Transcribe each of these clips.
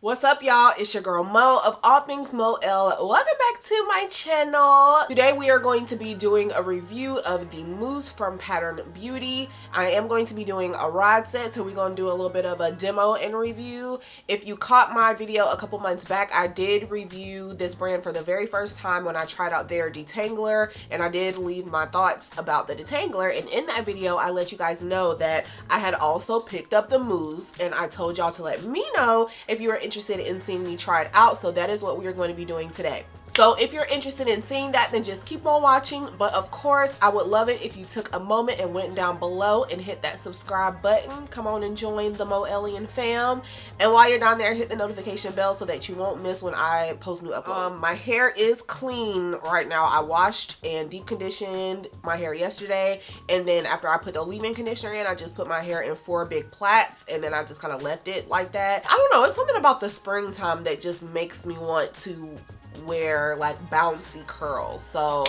What's up, y'all? It's your girl Mo of all things MoElle. Welcome back to my channel. Today we are going to be doing a review of the mousse from Pattern Beauty. I am going to be doing a rod set, so we're going to do a little bit of a demo and review. If you caught my video a couple months back, I did review this brand for the very first time when I tried out their detangler, and I did leave my thoughts about the detangler. And in that video, I let you guys know that I had also picked up the mousse, and I told y'all to let me know if you were interested in seeing me try it out. So that is what we are going to be doing today. So if you're interested in seeing that, then just keep on watching. But of course, I would love it if you took a moment and went down below and hit that subscribe button. Come on and join the MoElle-ians fam. And while you're down there, hit the notification bell so that you won't miss when I post new uploads. My hair is clean right now. I washed and deep conditioned my hair yesterday, and then after I put the leave-in conditioner in, I just put my hair in 4 big plaits, and then I just kind of left it like that. I don't know, it's something about the springtime that just makes me want to wear like bouncy curls. So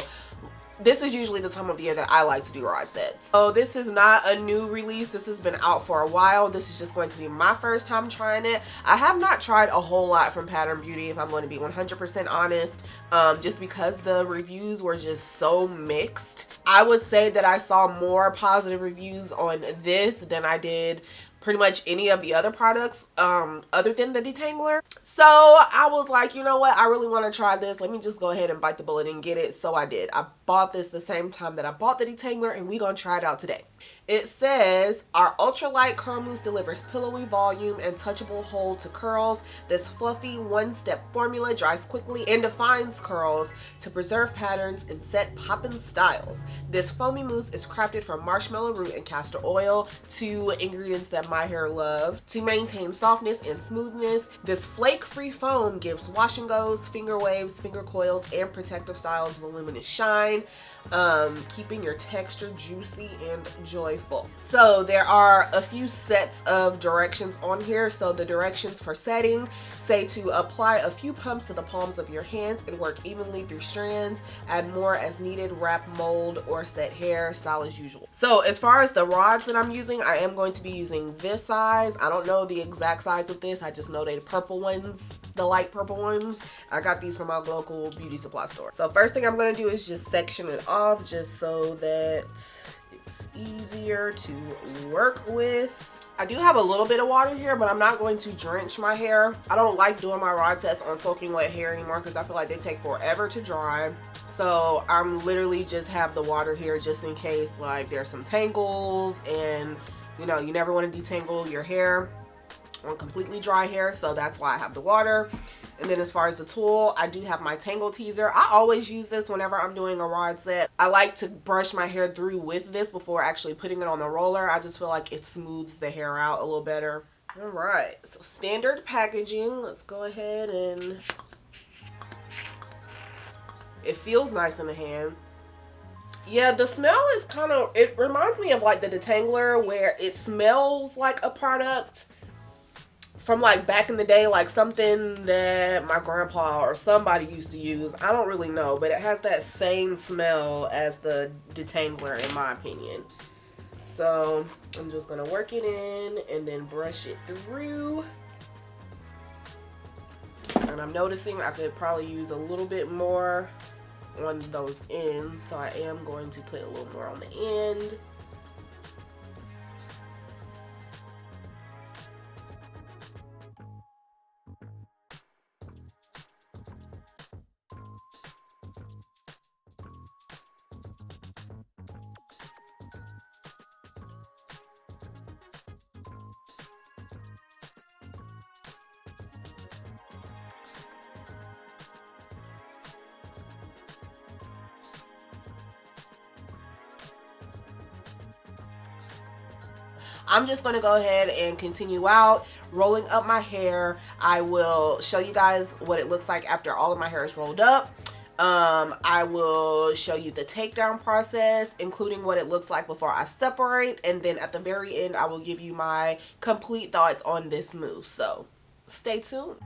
this is usually the time of the year that I like to do rod sets. So this is not a new release. This has been out for a while. This is just going to be my first time trying it. I have not tried a whole lot from Pattern Beauty, if I'm going to be 100% honest, just because the reviews were just so mixed. I would say that I saw more positive reviews on this than I did pretty much any of the other products other than the detangler. So I was like, you know what, I really want to try this. Let me just go ahead and bite the bullet and get it. So I did. I bought this the same time that I bought the detangler, and we're gonna try it out today. It says, our ultralight curl mousse delivers pillowy volume and touchable hold to curls. This fluffy one-step formula dries quickly and defines curls to preserve patterns and set poppin' styles. This foamy mousse is crafted from marshmallow root and castor oil, 2 ingredients that my hair loves, to maintain softness and smoothness. This flake-free foam gives wash and goes, finger waves, finger coils, and protective styles voluminous shine, keeping your texture juicy and joyful. So there are a few sets of directions on here. So the directions for setting say to apply a few pumps to the palms of your hands and work evenly through strands. Add more as needed. Wrap, mold, or set hair. Style as usual. So as far as the rods that I'm using, I am going to be using this size. I don't know the exact size of this. I just know they're the purple ones, the light purple ones. I got these from my local beauty supply store. So first thing I'm going to do is just section it off just so that it's easier to work with. I do have a little bit of water here, but I'm not going to drench my hair. I don't like doing my rod sets on soaking wet hair anymore because I feel like they take forever to dry. So I'm literally just have the water here just in case like there's some tangles, and you know, you never want to detangle your hair on completely dry hair. So that's why I have the water. And then as far as the tool, I do have my tangle teaser. I always use this whenever I'm doing a rod set. I like to brush my hair through with this before actually putting it on the roller. I just feel like it smooths the hair out a little better. All right, so standard packaging. Let's go ahead and... It feels nice in the hand. Yeah, the smell is kind of... It reminds me of like the detangler, where it smells like a product from like back in the day, like something that my grandpa or somebody used to use. I don't really know, but it has that same smell as the detangler in my opinion. So I'm just gonna work it in and then brush it through. And I'm noticing I could probably use a little bit more on those ends, so I am going to put a little more on the end. I'm just going to go ahead and continue out rolling up my hair. I will show you guys what it looks like after all of my hair is rolled up. I will show you the takedown process, including what it looks like before I separate, and then at the very end I will give you my complete thoughts on this mousse. So stay tuned.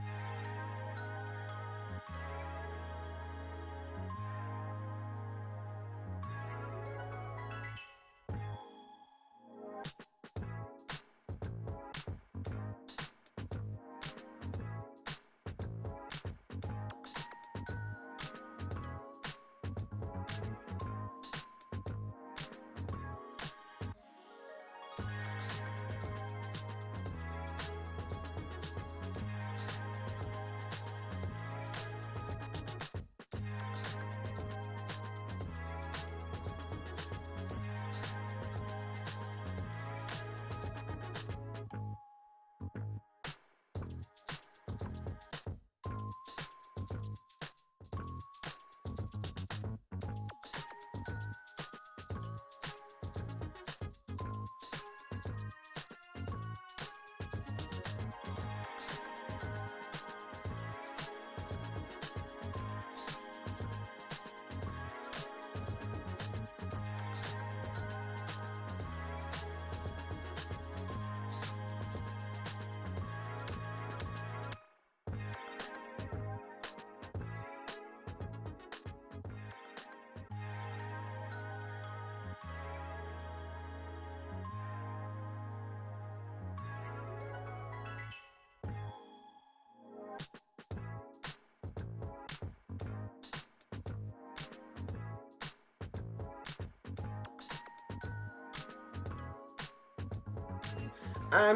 I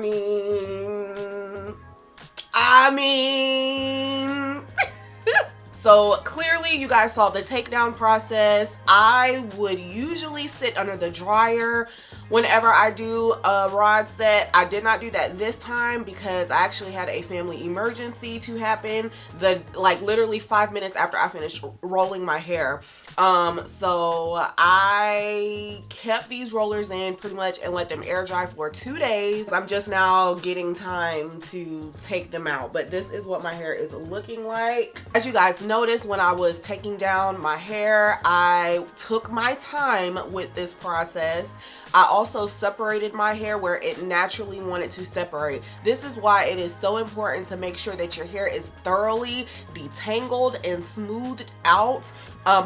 mean, so clearly you guys saw the takedown process. I would usually sit under the dryer whenever I do a rod set. I did not do that this time because I actually had a family emergency to happen like literally 5 minutes after I finished rolling my hair. So I kept these rollers in pretty much and let them air dry for 2 days. I'm just now getting time to take them out, but this is what my hair is looking like. As you guys noticed, when I was taking down my hair, I took my time with this process. I also separated my hair where it naturally wanted to separate. This is why it is so important to make sure that your hair is thoroughly detangled and smoothed out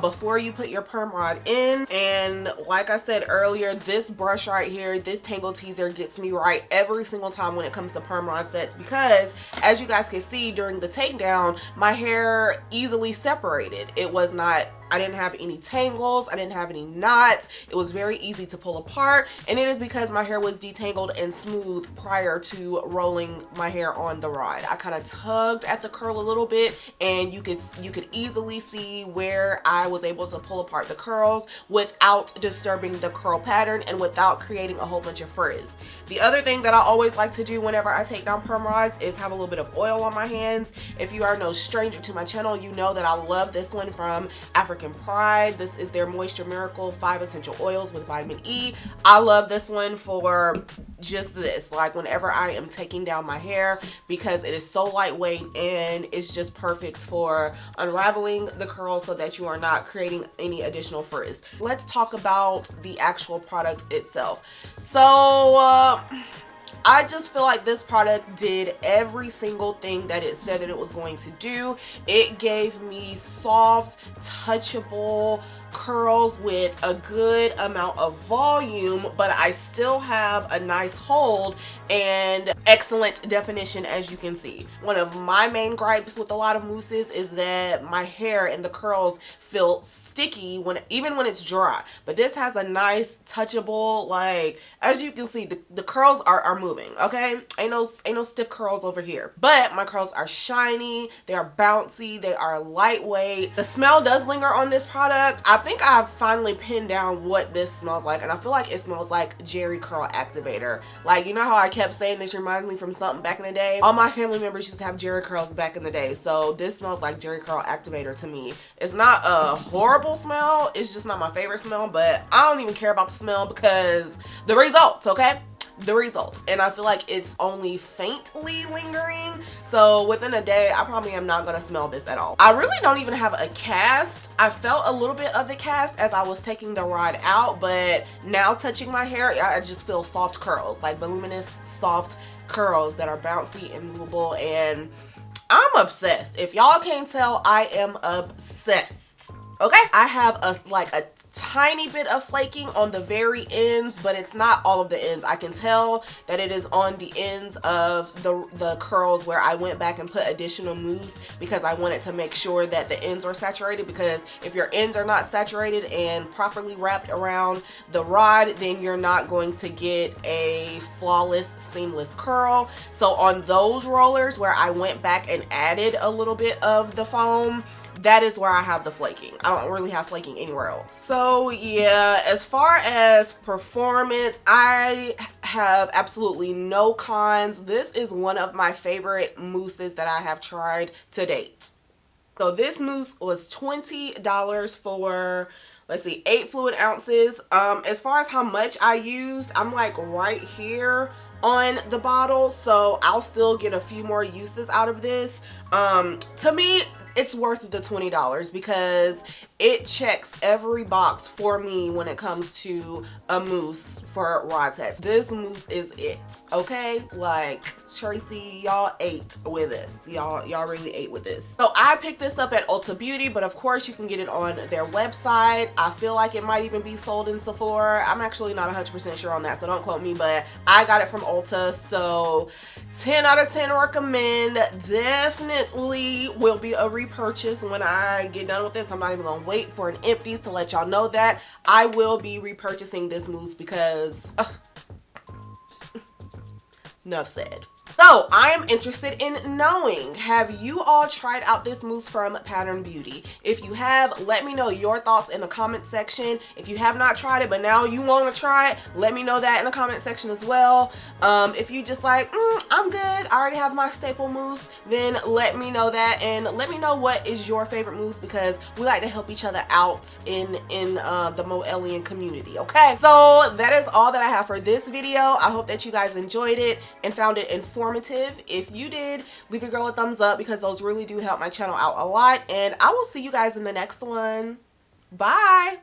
before you put your perm rod in. And like I said earlier, this brush right here, this tangle teaser, gets me right every single time when it comes to perm rod sets, because as you guys can see during the takedown, my hair easily separated. It was not, I didn't have any tangles, I didn't have any knots. It was very easy to pull apart, and it is because my hair was detangled and smooth prior to rolling my hair on the rod. I kind of tugged at the curl a little bit, and you could easily see where I was able to pull apart the curls without disturbing the curl pattern and without creating a whole bunch of frizz. The other thing that I always like to do whenever I take down perm rods is have a little bit of oil on my hands. If you are no stranger to my channel, you know that I love this one from African Pride. This is their Moisture Miracle 5 essential oils with vitamin E. I love this one for just this, like whenever I am taking down my hair, because it is so lightweight and it's just perfect for unraveling the curls so that you are not creating any additional frizz. Let's talk about the actual product itself. So I just feel like this product did every single thing that it said that it was going to do. It gave me soft, touchable curls with a good amount of volume, but I still have a nice hold and excellent definition, as you can see. One of my main gripes with a lot of mousses is that my hair and the curls feel sticky even when it's dry, but this has a nice touchable, like, as you can see, the curls are moving, okay? Ain't no stiff curls over here, but my curls are shiny, they are bouncy, they are lightweight. The smell does linger on this product. I think I've finally pinned down what this smells like, and I feel like it smells like Jerry Curl Activator. Like, you know how I kept saying this reminds me from something back in the day? All my family members used to have Jerry curls back in the day, so this smells like Jerry Curl Activator to me. It's not a horrible smell, it's just not my favorite smell, but I don't even care about the smell because the results, okay? The results. And I feel like it's only faintly lingering, so within a day I probably am not gonna smell this at all. I really don't even have a cast. I felt a little bit of the cast as I was taking the rod out, but now touching my hair, I just feel soft curls, like voluminous soft curls that are bouncy and movable, and I'm obsessed. If y'all can't tell, I am obsessed. Okay, I have a tiny bit of flaking on the very ends, but it's not all of the ends. I can tell that it is on the ends of the curls where I went back and put additional mousse because I wanted to make sure that the ends were saturated, because if your ends are not saturated and properly wrapped around the rod, then you're not going to get a flawless, seamless curl. So on those rollers where I went back and added a little bit of the foam, that is where I have the flaking. I don't really have flaking anywhere else. So yeah, as far as performance, I have absolutely no cons. This is one of my favorite mousses that I have tried to date. So this mousse was $20 for, let's see, 8 fluid ounces. As far as how much I used, I'm like right here on the bottle, so I'll still get a few more uses out of this. To me, it's worth the $20 because it checks every box for me when it comes to a mousse for rod sets. This mousse is it, okay? Like, Tracy, y'all ate with this. Y'all really ate with this. So I picked this up at Ulta Beauty, but of course you can get it on their website. I feel like it might even be sold in Sephora. I'm actually not 100% sure on that, so don't quote me, but I got it from Ulta, so 10 out of 10 recommend. Definitely will be a repurchase when I get done with this. I'm not even gonna wait for an empties to let y'all know that. I will be repurchasing this mousse because Enough said. So I am interested in knowing, have you all tried out this mousse from Pattern Beauty? If you have, let me know your thoughts in the comment section. If you have not tried it but now you want to try it, let me know that in the comment section as well. If you just like, I'm good, I already have my staple mousse, then let me know that, and let me know what is your favorite mousse, because we like to help each other out in the MoElle-ian community. Okay, so that is all that I have for this video. I hope that you guys enjoyed it and found it informative. If you did, leave your girl a thumbs up, because those really do help my channel out a lot, and I will see you guys in the next one. Bye.